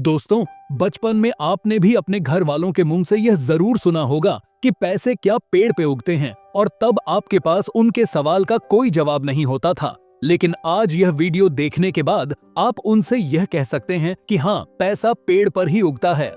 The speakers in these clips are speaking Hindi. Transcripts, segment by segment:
दोस्तों, बचपन में आपने भी अपने घर वालों के मुंह से यह जरूर सुना होगा कि पैसे क्या पेड़ पे उगते हैं, और तब आपके पास उनके सवाल का कोई जवाब नहीं होता था। लेकिन आज यह वीडियो देखने के बाद आप उनसे यह कह सकते हैं कि हाँ, पैसा पेड़ पर ही उगता है।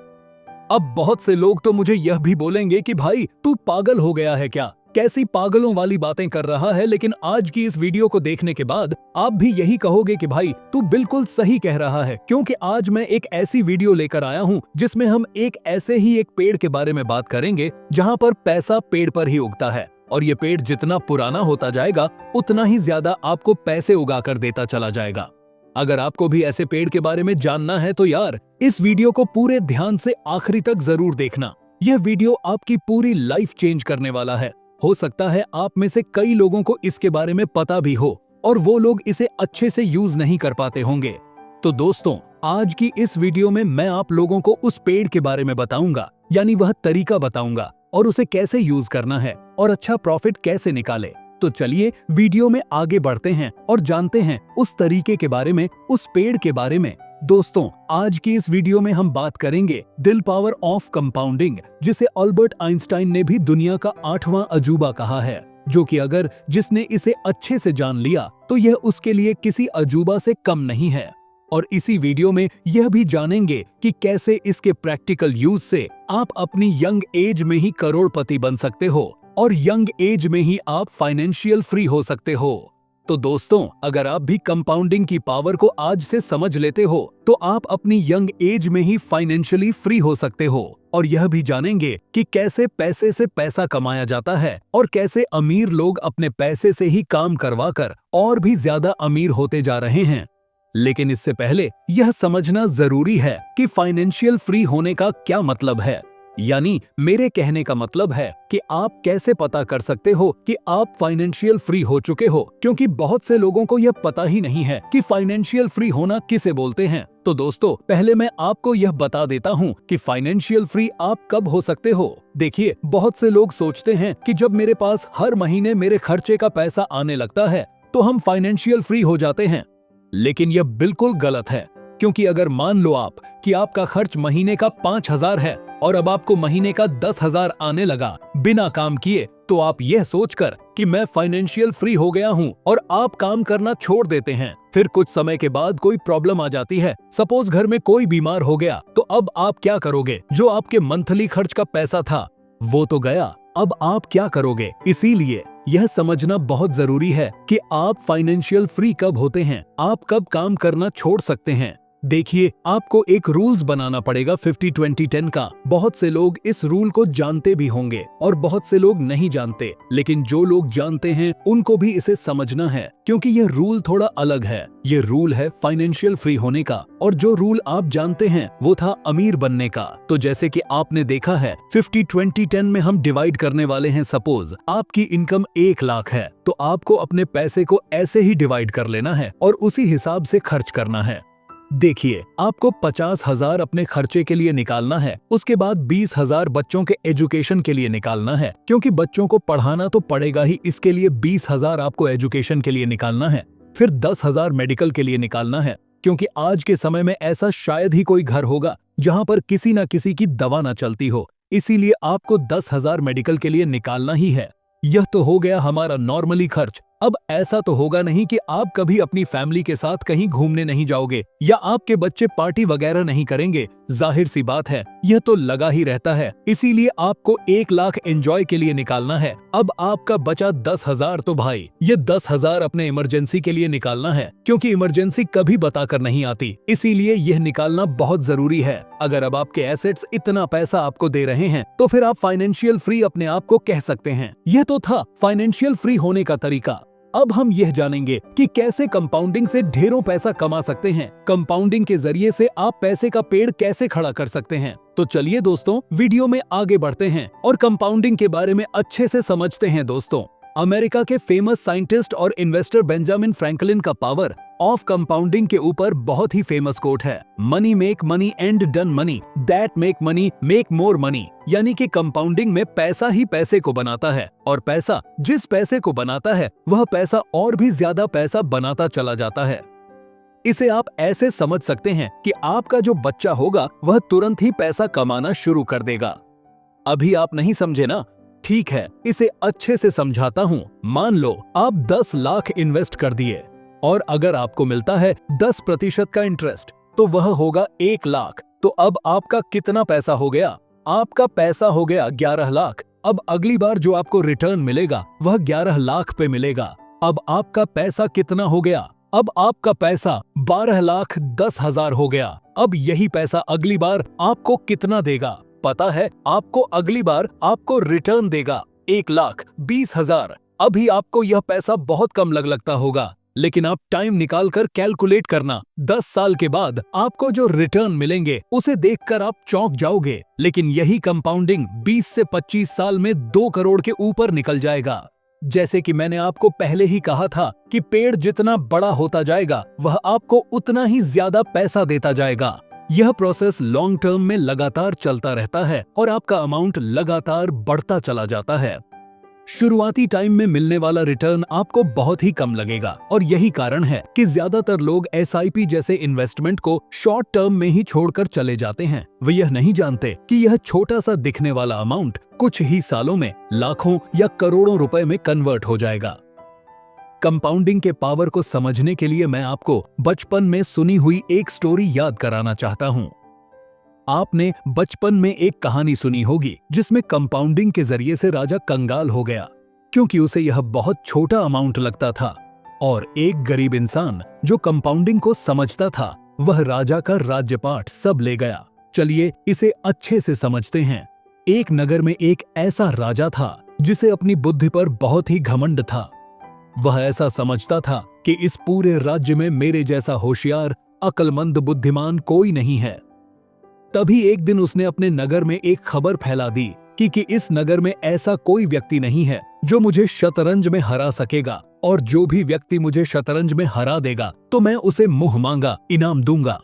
अब बहुत से लोग तो मुझे यह भी बोलेंगे कि भाई तू पागल हो गया है क्या, कैसी पागलों वाली बातें कर रहा है। लेकिन आज की इस वीडियो को देखने के बाद आप भी यही कहोगे कि भाई तू बिल्कुल सही कह रहा है, क्योंकि आज मैं एक ऐसी वीडियो लेकर आया हूं जिसमें हम एक ऐसे ही एक पेड़ के बारे में बात करेंगे जहां पर पैसा पेड़ पर ही उगता है, और ये पेड़ जितना पुराना होता जाएगा उतना ही ज्यादा आपको पैसे उगा कर देता चला जाएगा। अगर आपको भी ऐसे पेड़ के बारे में जानना है तो यार इस वीडियो को पूरे ध्यान से आखिरी तक जरूर देखना। यह वीडियो आपकी पूरी लाइफ चेंज करने वाला है। हो सकता है आप में से कई लोगों को इसके बारे में पता भी हो और वो लोग इसे अच्छे से यूज नहीं कर पाते होंगे। तो दोस्तों, आज की इस वीडियो में मैं आप लोगों को उस पेड़ के बारे में बताऊंगा, यानी वह तरीका बताऊंगा और उसे कैसे यूज करना है और अच्छा प्रॉफिट कैसे निकाले। तो चलिए वीडियो में आगे बढ़ते हैं और जानते हैं उस तरीके के बारे में, उस पेड़ के बारे में। दोस्तों, आज की इस वीडियो में हम बात करेंगे दिल पावर ऑफ कंपाउंडिंग, जिसे अल्बर्ट आइंस्टाइन ने भी दुनिया का 8वां अजूबा कहा है, जो कि अगर जिसने इसे अच्छे से जान लिया तो यह उसके लिए किसी अजूबा से कम नहीं है। और इसी वीडियो में यह भी जानेंगे कि कैसे इसके प्रैक्टिकल यूज से आप अपनी यंग एज में ही करोड़पति बन सकते हो और यंग एज में ही आप फाइनेंशियल फ्री हो सकते हो। तो दोस्तों, अगर आप भी कंपाउंडिंग की पावर को आज से समझ लेते हो तो आप अपनी यंग एज में ही फाइनेंशियली फ्री हो सकते हो, और यह भी जानेंगे कि कैसे पैसे से पैसा कमाया जाता है और कैसे अमीर लोग अपने पैसे से ही काम करवाकर और भी ज्यादा अमीर होते जा रहे हैं। लेकिन इससे पहले यह समझना जरूरी है कि फाइनेंशियल फ्री होने का क्या मतलब है। यानी मेरे कहने का मतलब है कि आप कैसे पता कर सकते हो कि आप फाइनेंशियल फ्री हो चुके हो, क्योंकि बहुत से लोगों को यह पता ही नहीं है कि फाइनेंशियल फ्री होना किसे बोलते हैं। तो दोस्तों, पहले मैं आपको यह बता देता हूँ कि फाइनेंशियल फ्री आप कब हो सकते हो। देखिए, बहुत से लोग सोचते हैं कि जब मेरे पास हर महीने मेरे खर्चे का पैसा आने लगता है तो हम फाइनेंशियल फ्री हो जाते हैं। लेकिन यह बिल्कुल गलत है, क्योंकि अगर मान लो आप कि आपका खर्च महीने का 5,000 है और अब आपको महीने का 10,000 आने लगा बिना काम किए, तो आप यह सोचकर कि मैं फाइनेंशियल फ्री हो गया हूं और आप काम करना छोड़ देते हैं। फिर कुछ समय के बाद कोई प्रॉब्लम आ जाती है, सपोज घर में कोई बीमार हो गया, तो अब आप क्या करोगे? जो आपके मंथली खर्च का पैसा था वो तो गया, अब आप क्या करोगे? इसीलिए यह समझना बहुत जरूरी है कि आप फाइनेंशियल फ्री कब होते हैं, आप कब काम करना छोड़ सकते हैं। देखिए, आपको एक रूल्स बनाना पड़ेगा 50-20-10 का। बहुत से लोग इस रूल को जानते भी होंगे और बहुत से लोग नहीं जानते, लेकिन जो लोग जानते हैं उनको भी इसे समझना है, क्योंकि यह रूल थोड़ा अलग है। ये रूल है फाइनेंशियल फ्री होने का, और जो रूल आप जानते हैं वो था अमीर बनने का। तो जैसे कि आपने देखा है 50-20-10 में हम डिवाइड करने वाले हैं। सपोज आपकी इनकम 1 लाख है, तो आपको अपने पैसे को ऐसे ही डिवाइड कर लेना है और उसी हिसाब से खर्च करना है। देखिए, आपको 50,000 अपने खर्चे के लिए निकालना है, उसके बाद 20,000 बच्चों के एजुकेशन के लिए निकालना है, क्योंकि बच्चों को पढ़ाना तो पड़ेगा ही, इसके लिए 20,000 आपको एजुकेशन के लिए निकालना है। फिर 10,000 मेडिकल के लिए निकालना है, क्योंकि आज के समय में ऐसा शायद ही कोई घर होगा जहां पर किसी न किसी की दवा न चलती हो, इसीलिए आपको 10,000 मेडिकल के लिए निकालना ही है। यह तो हो गया हमारा नॉर्मली खर्च। अब ऐसा तो होगा नहीं कि आप कभी अपनी फैमिली के साथ कहीं घूमने नहीं जाओगे या आपके बच्चे पार्टी वगैरह नहीं करेंगे। जाहिर सी बात है, यह तो लगा ही रहता है। इसीलिए आपको 1 लाख एंजॉय के लिए निकालना है। अब आपका बचा 10,000, तो भाई ये 10,000 अपने इमरजेंसी के लिए निकालना है, क्योंकि इमरजेंसी कभी बताकर नहीं आती, इसीलिए यह निकालना बहुत जरूरी है। अगर अब आपके एसेट्स इतना पैसा आपको दे रहे हैं तो फिर आप फाइनेंशियल फ्री अपने आप को कह सकते हैं। यह तो था फाइनेंशियल फ्री होने का तरीका। अब हम यह जानेंगे कि कैसे कंपाउंडिंग से ढेरों पैसा कमा सकते हैं। कंपाउंडिंग के जरिए से आप पैसे का पेड़ कैसे खड़ा कर सकते हैं। तो चलिए दोस्तों, वीडियो में आगे बढ़ते हैं और कंपाउंडिंग के बारे में अच्छे से समझते हैं। दोस्तों, अमेरिका के फेमस साइंटिस्ट और इन्वेस्टर बेंजामिन फ्रैंकलिन का पावर ऑफ कंपाउंडिंग के ऊपर बहुत ही फेमस कोट है, money make money and done money that make money make more money. यानी कि कंपाउंडिंग में पैसा ही पैसे को बनाता है, और पैसा जिस पैसे को बनाता है वह पैसा और भी ज्यादा पैसा बनाता चला जाता है। इसे आप ऐसे समझ सकते हैं कि आपका जो बच्चा होगा वह तुरंत ही पैसा कमाना शुरू कर देगा। अभी आप नहीं समझे ना? ठीक है, इसे अच्छे से समझाता हूँ। मान लो आप 10 लाख इन्वेस्ट कर दिए और अगर आपको मिलता है 10% का इंटरेस्ट तो वह होगा 1 लाख। तो अब आपका कितना पैसा हो गया? आपका पैसा हो गया 11 लाख। अब अगली बार जो आपको रिटर्न मिलेगा वह 11 लाख पे मिलेगा। अब आपका पैसा कितना हो गया? अब आपका पैसा 12,10,000 हो गया। अब यही पैसा अगली बार आपको कितना देगा? पता है, आपको अगली बार आपको रिटर्न देगा 1,20,000। अभी आपको यह पैसा बहुत कम लगता होगा, लेकिन आप टाइम निकालकर कैलकुलेट करना, 10 साल के बाद आपको जो रिटर्न मिलेंगे उसे देखकर आप चौंक जाओगे। लेकिन यही कंपाउंडिंग 20 से 25 साल में 2 करोड़ के ऊपर निकल जाएगा। जैसे कि मैंने आपको पहले ही कहा था कि पेड़ जितना बड़ा होता जाएगा वह आपको उतना ही ज्यादा पैसा देता जाएगा। यह प्रोसेस लॉन्ग टर्म में लगातार चलता रहता है और आपका अमाउंट लगातार बढ़ता चला जाता है। शुरुआती टाइम में मिलने वाला रिटर्न आपको बहुत ही कम लगेगा और यही कारण है कि ज्यादातर लोग SIP जैसे इन्वेस्टमेंट को शॉर्ट टर्म में ही छोड़कर चले जाते हैं। वे यह नहीं जानते कि यह छोटा सा दिखने वाला अमाउंट कुछ ही सालों में लाखों या करोड़ों रुपए में कन्वर्ट हो जाएगा। कंपाउंडिंग के पावर को समझने के लिए मैं आपको बचपन में सुनी हुई एक स्टोरी याद कराना चाहता हूँ। आपने बचपन में एक कहानी सुनी होगी जिसमें कंपाउंडिंग के जरिए से राजा कंगाल हो गया क्योंकि उसे यह बहुत छोटा अमाउंट लगता था और एक गरीब इंसान जो कंपाउंडिंग को समझता था वह राजा का राज्यपाठ सब ले गया। चलिए इसे अच्छे से समझते हैं। एक नगर में एक ऐसा राजा था जिसे अपनी बुद्धि पर बहुत ही घमंड था। वह ऐसा समझता था कि इस पूरे राज्य में मेरे जैसा होशियार, अक्लमंद, बुद्धिमान कोई नहीं है। तभी एक दिन उसने अपने नगर में एक खबर फैला दी कि इस नगर में ऐसा कोई व्यक्ति नहीं है जो मुझे शतरंज में हरा सकेगा और जो भी व्यक्ति मुझे शतरंज में हरा देगा तो मैं उसे मुंह मांगा इनाम दूंगा।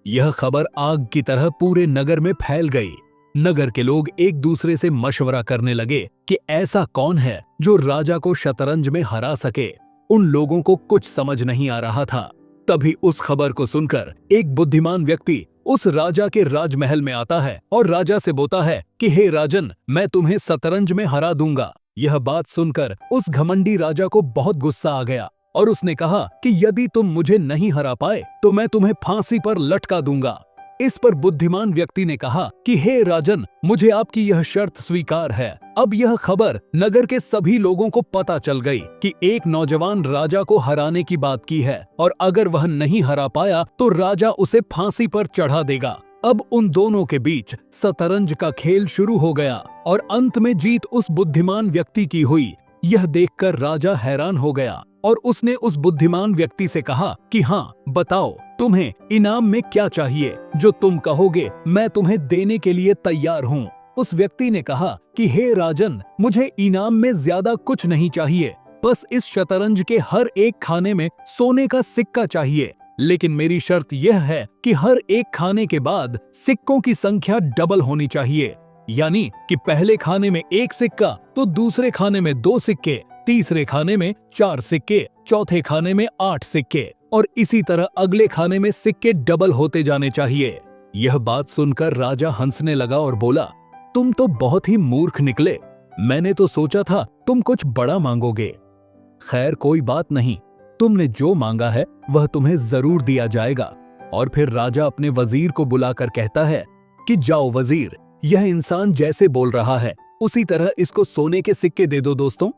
यह खबर आग की तरह पूरे नगर में फैल गई। नगर के लोग एक दूसरे से मशवरा करने लगे कि ऐसा कौन है जो राजा को शतरंज में हरा सके। उन लोगों को कुछ समझ नहीं आ रहा था। तभी उस खबर को सुनकर एक बुद्धिमान व्यक्ति उस राजा के राजमहल में आता है और राजा से बोलता है कि हे राजन, मैं तुम्हें शतरंज में हरा दूंगा। यह बात सुनकर उस घमंडी राजा को बहुत गुस्सा आ गया और उसने कहा कि यदि तुम मुझे नहीं हरा पाए तो मैं तुम्हें फांसी पर लटका दूंगा। इस पर बुद्धिमान व्यक्ति ने कहा कि हे राजन, मुझे आपकी यह शर्त स्वीकार है। अब यह खबर नगर के सभी लोगों को पता चल गई कि एक नौजवान राजा को हराने की बात की है और अगर वह नहीं हरा पाया तो राजा उसे फांसी पर चढ़ा देगा। अब उन दोनों के बीच शतरंज का खेल शुरू हो गया और अंत में जीत उस बुद्धिमान व्यक्ति की हुई। यह देखकर राजा हैरान हो गया और उसने उस बुद्धिमान व्यक्ति से कहा कि हाँ, बताओ तुम्हें इनाम में क्या चाहिए? जो तुम कहोगे मैं तुम्हें देने के लिए तैयार हूँ। उस व्यक्ति ने कहा कि हे राजन, मुझे इनाम में ज्यादा कुछ नहीं चाहिए, बस इस शतरंज के हर एक खाने में सोने का सिक्का चाहिए। लेकिन मेरी शर्त यह है कि हर एक खाने के बाद सिक्कों की संख्या डबल होनी चाहिए, यानी कि पहले खाने में 1 सिक्का तो दूसरे खाने में 2 सिक्के, तीसरे खाने में 4 सिक्के, चौथे खाने में 8 सिक्के और इसी तरह अगले खाने में सिक्के डबल होते जाने चाहिए। यह बात सुनकर राजा हंसने लगा और बोला, तुम तो बहुत ही मूर्ख निकले। मैंने तो सोचा था तुम कुछ बड़ा मांगोगे। खैर कोई बात नहीं, तुमने जो मांगा है वह तुम्हें जरूर दिया जाएगा। और फिर राजा अपने वजीर को बुलाकर कहता है कि जाओ वजीर, यह इंसान जैसे बोल रहा है उसी तरह इसको सोने के सिक्के दे दो। दोस्तों,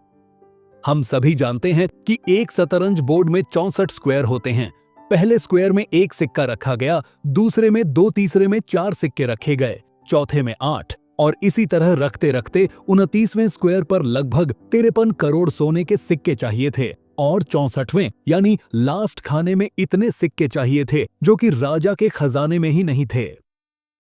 हम सभी जानते हैं कि एक शतरंज बोर्ड में 64 स्क्वायर होते हैं। पहले स्क्वायर में 1 सिक्का रखा गया, दूसरे में 2, तीसरे में 4 सिक्के रखे गए, चौथे में 8 और इसी तरह रखते रखते 29वें स्क्वायर पर लगभग 53 करोड़ सोने के सिक्के चाहिए थे और 64वें यानी लास्ट खाने में इतने सिक्के चाहिए थे जो कि राजा के खजाने में ही नहीं थे।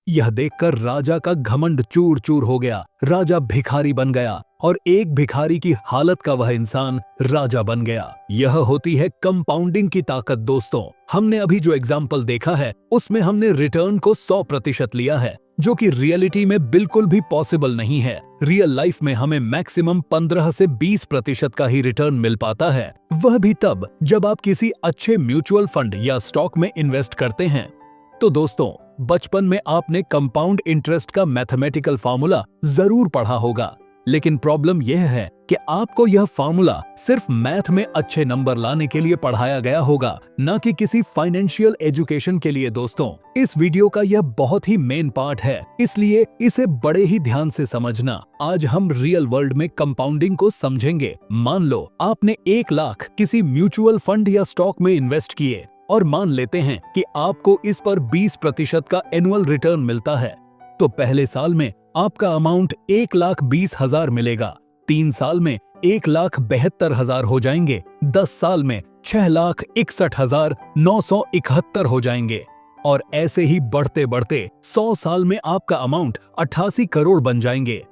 यह देखकर राजा का घमंड चूर चूर हो गया। राजा भिखारी बन गया और एक भिखारी की हालत का वह इंसान राजा बन गया। यह होती है कंपाउंडिंग की ताकत दोस्तों। हमने अभी जो एग्जाम्पल देखा है उसमें हमने रिटर्न को 100% लिया है, जो कि रियलिटी में बिल्कुल भी पॉसिबल नहीं है। रियल लाइफ में हमें मैक्सिमम 15 से 20% का ही रिटर्न मिल पाता है, वह भी तब जब आप किसी अच्छे म्यूचुअल फंड या स्टॉक में इन्वेस्ट करते हैं। तो दोस्तों, बचपन में आपने कंपाउंड इंटरेस्ट का मैथमेटिकल फार्मूला जरूर पढ़ा होगा, लेकिन प्रॉब्लम यह है कि आपको यह फार्मूला सिर्फ मैथ में अच्छे नंबर लाने के लिए पढ़ाया गया होगा, न कि किसी फाइनेंशियल एजुकेशन के लिए। दोस्तों, इस वीडियो का यह बहुत ही मेन पार्ट है, इसलिए इसे बड़े ही ध्यान से समझना। आज हम रियल वर्ल्ड में कंपाउंडिंग को समझेंगे। मान लो आपने 1 लाख किसी म्यूचुअल फंड या स्टॉक में इन्वेस्ट किए और मान लेते हैं कि आपको इस पर 20% का एनुअल रिटर्न मिलता है। तो पहले साल में आपका अमाउंट 1,20,000 मिलेगा, 3 साल में 1,72,000 हो जाएंगे, 10 साल में 6,61,971 हो जाएंगे, और ऐसे ही बढ़ते बढ़ते 100 साल में आपका अमाउंट 88 करोड़ बन जाएंगे।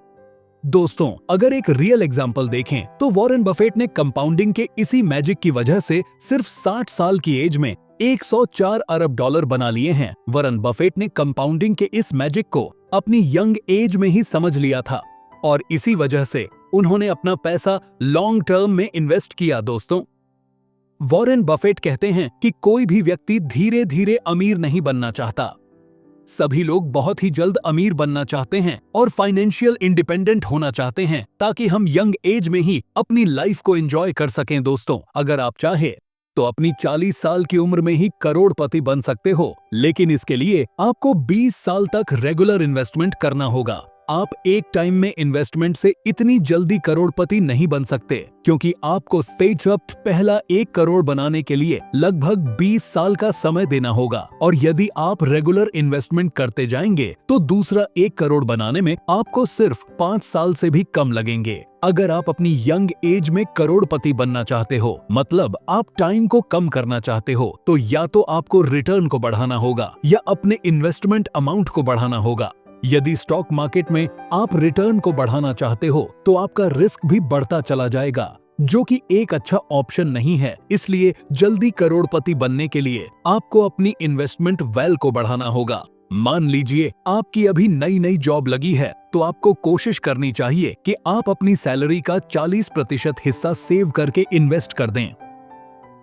दोस्तों, अगर एक रियल एग्जांपल देखें तो वॉरेन बफेट ने कंपाउंडिंग के इसी मैजिक की वजह से सिर्फ 60 साल की एज में 104 अरब डॉलर बना लिए हैं। वॉरेन बफेट ने कंपाउंडिंग के इस मैजिक को अपनी यंग एज में ही समझ लिया था, और इसी वजह से उन्होंने अपना पैसा लॉन्ग टर्म में इन्वेस्ट किया। दोस्तों, वॉरेन बफेट कहते हैं कि कोई भी व्यक्ति धीरे धीरे अमीर नहीं बनना चाहता, सभी लोग बहुत ही जल्द अमीर बनना चाहते हैं और फाइनेंशियल इंडिपेंडेंट होना चाहते हैं, ताकि हम यंग एज में ही अपनी लाइफ को एंजॉय कर सकें। दोस्तों, अगर आप चाहे तो अपनी 40 साल की उम्र में ही करोड़पति बन सकते हो, लेकिन इसके लिए आपको 20 साल तक रेगुलर इन्वेस्टमेंट करना होगा। आप एक टाइम में इन्वेस्टमेंट से इतनी जल्दी करोड़पति नहीं बन सकते, क्योंकि आपको स्टेजअप पहला 1 करोड़ बनाने के लिए लगभग 20 साल का समय देना होगा, और यदि आप रेगुलर इन्वेस्टमेंट करते जाएंगे तो दूसरा 1 करोड़ बनाने में आपको सिर्फ 5 साल से भी कम लगेंगे। अगर आप अपनी यंग एज में करोड़पति बनना चाहते हो, मतलब आप टाइम को कम करना चाहते हो, तो या तो आपको रिटर्न को बढ़ाना होगा या अपने इन्वेस्टमेंट अमाउंट को बढ़ाना होगा। यदि स्टॉक मार्केट में आप रिटर्न को बढ़ाना चाहते हो तो आपका रिस्क भी बढ़ता चला जाएगा, जो कि एक अच्छा ऑप्शन नहीं है। इसलिए जल्दी करोड़पति बनने के लिए आपको अपनी इन्वेस्टमेंट वैल्यू को बढ़ाना होगा। मान लीजिए आपकी अभी नई नई जॉब लगी है, तो आपको कोशिश करनी चाहिए कि आप अपनी सैलरी का 40% हिस्सा सेव करके इन्वेस्ट कर दें।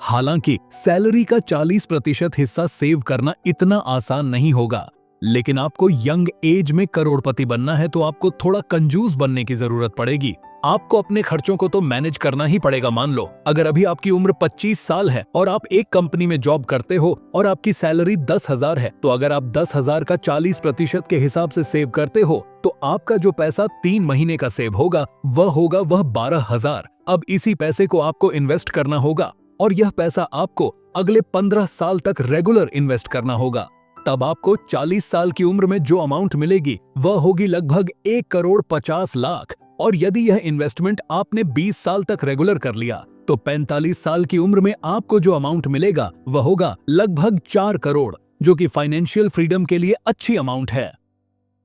हालांकि सैलरी का 40% हिस्सा सेव करना इतना आसान नहीं होगा, लेकिन आपको यंग एज में करोड़पति बनना है तो आपको थोड़ा कंजूस बनने की जरूरत पड़ेगी। आपको अपने खर्चों को तो मैनेज करना ही पड़ेगा। मान लो अगर अभी आपकी उम्र 25 साल है और आप एक कंपनी में जॉब करते हो और आपकी सैलरी 10,000 है, तो अगर आप 10,000 का 40% के हिसाब से सेव करते हो तो आपका जो पैसा 3 महीने का सेव होगा वह 12,000। अब इसी पैसे को आपको इन्वेस्ट करना होगा, और यह पैसा आपको अगले 15 साल तक रेगुलर इन्वेस्ट करना होगा। तब आपको 40 साल की उम्र में जो अमाउंट मिलेगी वह होगी लगभग 1,50,00,000। और यदि यह इन्वेस्टमेंट आपने 20 साल तक रेगुलर कर लिया तो 45 साल की उम्र में आपको जो अमाउंट मिलेगा वह होगा लगभग 4 करोड़, जो कि फाइनेंशियल फ्रीडम के लिए अच्छी अमाउंट है।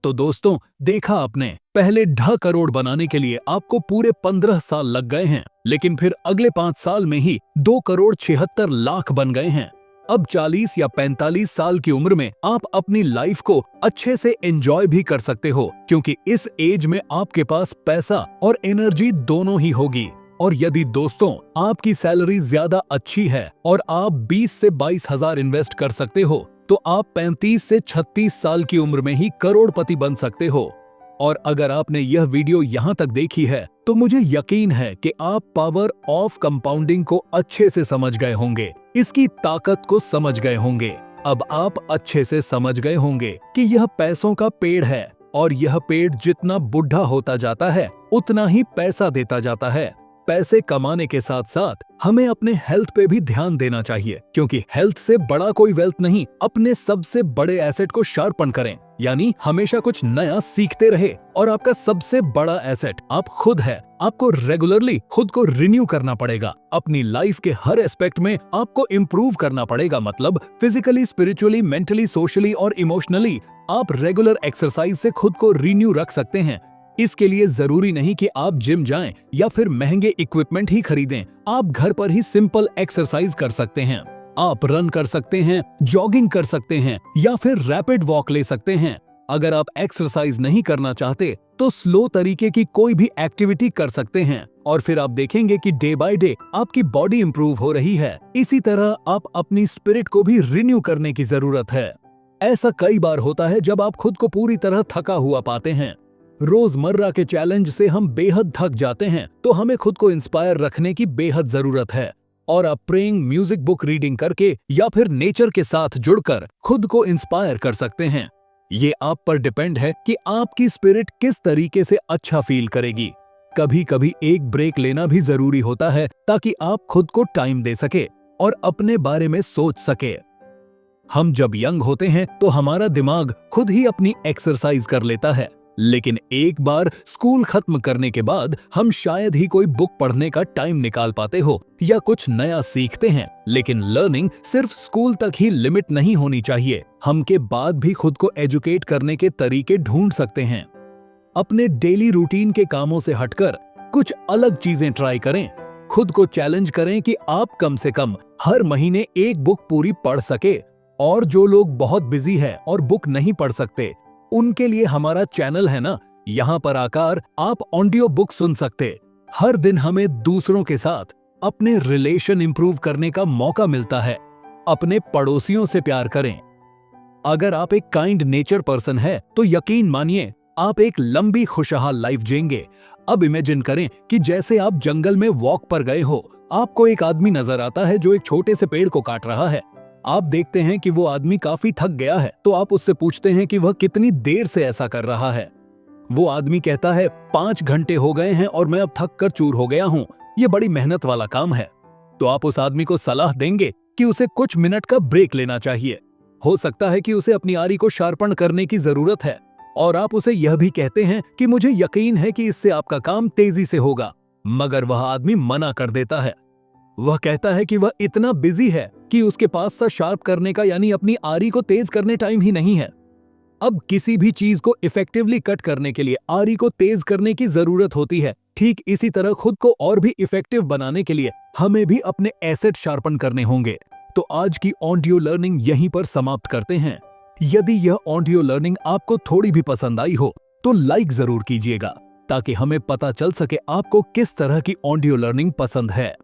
तो दोस्तों, देखा आपने, पहले 2 करोड़ बनाने के लिए आपको पूरे 15 साल लग गए हैं, लेकिन फिर अगले 5 साल में ही 2,76,00,000 बन गए हैं। अब 40 या 45 साल की उम्र में आप अपनी लाइफ को अच्छे से एंजॉय भी कर सकते हो, क्योंकि इस एज में आपके पास पैसा और एनर्जी दोनों ही होगी। और यदि दोस्तों आपकी सैलरी ज्यादा अच्छी है और आप 20 से 22,000 इन्वेस्ट कर सकते हो, तो आप 35 से 36 साल की उम्र में ही करोड़पति बन सकते हो। और अगर आपने यह वीडियो यहाँ तक देखी है तो मुझे यकीन है कि आप पावर ऑफ कंपाउंडिंग को अच्छे से समझ गए होंगे, इसकी ताकत को समझ गए होंगे। अब आप अच्छे से समझ गए होंगे कि यह पैसों का पेड़ है, और यह पेड़ जितना बुढ़ा होता जाता है उतना ही पैसा देता जाता है। पैसे कमाने के साथ साथ हमें अपने हेल्थ पे भी ध्यान देना चाहिए, क्योंकि हेल्थ से बड़ा कोई वेल्थ नहीं। अपने सबसे बड़े एसेट को शार्पन करें, यानी हमेशा कुछ नया सीखते रहे। और आपका सबसे बड़ा एसेट आप खुद है। आपको रेगुलरली खुद को रिन्यू करना पड़ेगा। अपनी लाइफ के हर एस्पेक्ट में आपको इम्प्रूव करना पड़ेगा, मतलब फिजिकली, स्पिरिचुअली, मेंटली, सोशली और इमोशनली। आप रेगुलर एक्सरसाइज से खुद को रिन्यू रख सकते हैं। इसके लिए जरूरी नहीं कि आप जिम जाएं या फिर महंगे इक्विपमेंट ही खरीदें। आप घर पर ही सिंपल एक्सरसाइज कर सकते हैं। आप रन कर सकते हैं, जॉगिंग कर सकते हैं या फिर रैपिड वॉक ले सकते हैं। अगर आप एक्सरसाइज नहीं करना चाहते तो स्लो तरीके की कोई भी एक्टिविटी कर सकते हैं और फिर आप देखेंगे कि डे बाय डे आपकी बॉडी इंप्रूव हो रही है। इसी तरह आप अपनी स्पिरिट को भी रिन्यू करने की जरूरत है। ऐसा कई बार होता है जब आप खुद को पूरी तरह थका हुआ पाते हैं। रोजमर्रा के चैलेंज से हम बेहद थक जाते हैं, तो हमें खुद को इंस्पायर रखने की बेहद जरूरत है। और आप प्रेइंग, म्यूजिक बुक रीडिंग करके या फिर नेचर के साथ जुड़कर खुद को इंस्पायर कर सकते हैं। ये आप पर डिपेंड है कि आपकी स्पिरिट किस तरीके से अच्छा फील करेगी। कभी कभी एक ब्रेक लेना भी जरूरी होता है ताकि आप खुद को टाइम दे सके और अपने बारे में सोच सके। हम जब यंग होते हैं तो हमारा दिमाग खुद ही अपनी एक्सरसाइज कर लेता है, लेकिन एक बार स्कूल खत्म करने के बाद हम शायद ही कोई बुक पढ़ने का टाइम निकाल पाते हो या कुछ नया सीखते हैं। लेकिन लर्निंग सिर्फ स्कूल तक ही लिमिट नहीं होनी चाहिए। हम के बाद भी खुद को एजुकेट करने के तरीके ढूंढ सकते हैं। अपने डेली रूटीन के कामों से हटकर कुछ अलग चीजें ट्राई करें। खुद को चैलेंज करें कि आप कम से कम हर महीने एक बुक पूरी पढ़ सके। और जो लोग बहुत बिजी हैं और बुक नहीं पढ़ सकते, उनके लिए हमारा चैनल है ना, यहाँ पर आकर आप ऑडियो बुक सुन सकते। हर दिन हमें दूसरों के साथ अपने रिलेशन इंप्रूव करने का मौका मिलता है। अपने पड़ोसियों से प्यार करें। अगर आप एक काइंड नेचर पर्सन है तो यकीन मानिए आप एक लंबी खुशहाल लाइफ जिएंगे। अब इमेजिन करें कि जैसे आप जंगल में वॉक पर गए हो, आपको एक आदमी नजर आता है जो एक छोटे से पेड़ को काट रहा है। आप देखते हैं कि वो आदमी काफी थक गया है, तो आप उससे पूछते हैं कि वह कितनी देर से ऐसा कर रहा है। वो आदमी कहता है 5 घंटे हो गए हैं और मैं अब थक कर चूर हो गया हूँ, ये बड़ी मेहनत वाला काम है। तो आप उस आदमी को सलाह देंगे कि उसे कुछ मिनट का ब्रेक लेना चाहिए। हो सकता है कि उसे अपनी आरी को शार्पन करने की जरूरत है, और आप उसे यह भी कहते हैं कि मुझे यकीन है कि इससे आपका काम तेजी से होगा। मगर वह आदमी मना कर देता है। वह कहता है कि वह इतना बिजी है कि उसके पास सा शार्प करने का यानी अपनी आरी को तेज करने टाइम ही नहीं है। अब किसी भी चीज को इफेक्टिवली कट करने के लिए आरी को तेज करने की जरूरत होती है। ठीक इसी तरह खुद को और भी इफेक्टिव बनाने के लिए हमें भी अपने एसेट शार्पन करने होंगे। तो आज की ऑडियो लर्निंग यहीं पर समाप्त करते हैं। यदि यह ऑडियो लर्निंग आपको थोड़ी भी पसंद आई हो तो लाइक जरूर कीजिएगा, ताकि हमें पता चल सके आपको किस तरह की ऑडियो लर्निंग पसंद है।